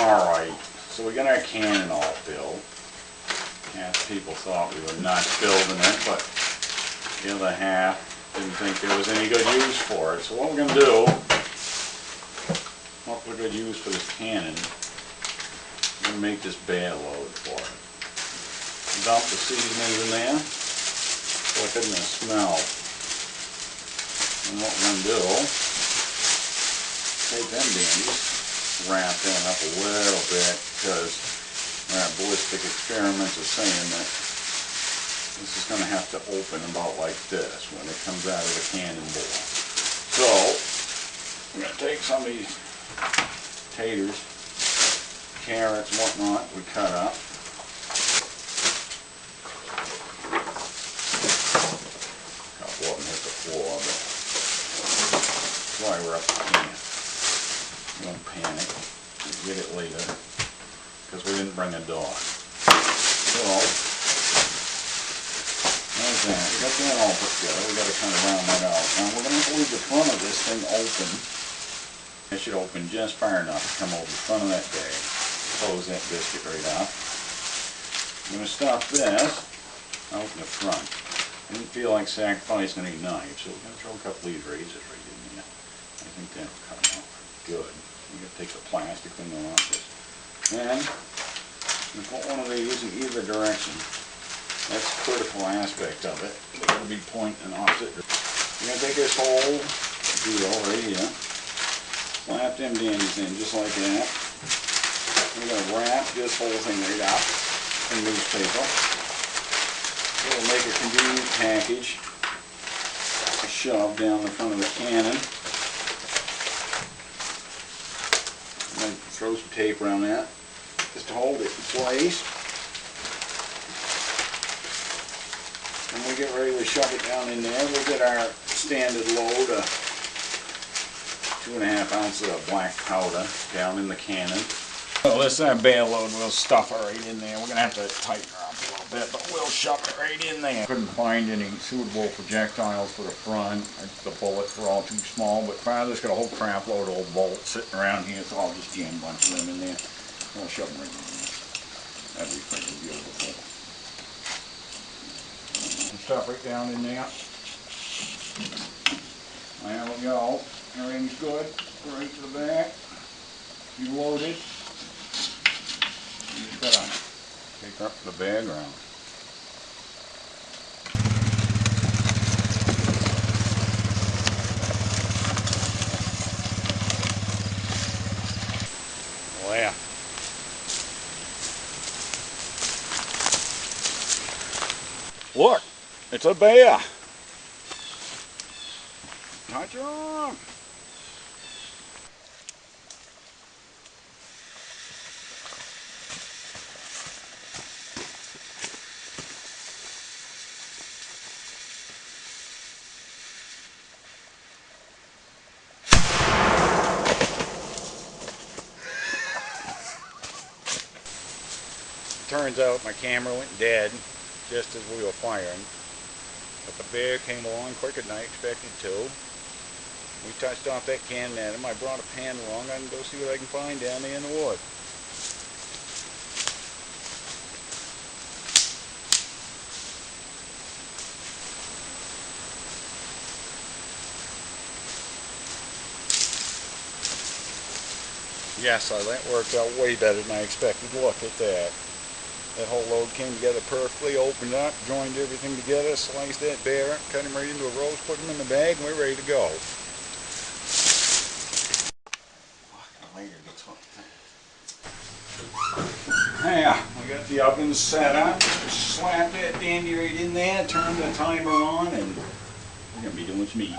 Alright, so we got our cannon all filled. Half people thought we were not building it, but the other half didn't think there was any good use for it. So what we're going to do, what we're going to use for this cannon, we're going to make this bear load for it. Dump the seasonings in there, look at the smell. And what we're going to do, take them dandies, wrap them up a little bit, because our ballistic experiments are saying that this is going to have to open about like this when it comes out of the cannon bore. So, I'm going to take some of these taters, carrots, and whatnot we cut up. Couple of them hit the floor, but that's why we're up here. Don't panic. We'll get it later, because we didn't bring a dog. So, there's that. We got that all put together. We got to kind of round that out. Now we're going to have to leave the front of this thing open. It should open just far enough to come over the front of that bag. Close that biscuit right up. I'm going to stuff this out in the front. I didn't feel like sacrificing any knives, so we're going to throw a couple of these razors right in there. I think that'll cut them out good. We're going to take the plastic thing off this. And I'm going to put one of these in either direction. That's a critical aspect of it. They're going to be pointing opposite. We're going to take this whole deal right here, slap them dandies in just like that. We're going to wrap this whole thing right up in newspaper. It'll make a convenient package to shove down the front of the cannon. And then throw some tape around that just to hold it in place. When we get ready to shove it down in there, we'll get our standard load of 2.5 ounces of black powder down in the cannon. So this is our bear load. We'll stuff it right in there. We're going to have to tighten her up a little bit, but we'll shove it right in there. Couldn't find any suitable projectiles for the front. The bullets were all too small, but finally just got a whole crap load of old bolts sitting around here, so I'll just jam a bunch of them in there. We'll shove them right in there. That'd be pretty beautiful. Stuff right down in there. There we go. Everything's good. Right to the back. You loaded. You just gotta take up the bag around. Oh yeah. Look, it's a bear. Touch her arm. Turns out my camera went dead just as we were firing, but the bear came along quicker than I expected to. We touched off that cannon at him. I brought a pan along. I can go see what I can find down there in the wood. Yes, that worked out way better than I expected. Look at that. That whole load came together perfectly, opened up, joined everything together, sliced that bear, cut him right into a roast, put him in the bag, and we're ready to go. Yeah, we got the oven set up. Slap that dandy right in there, turn the timer on, and we're going to be doing some eating.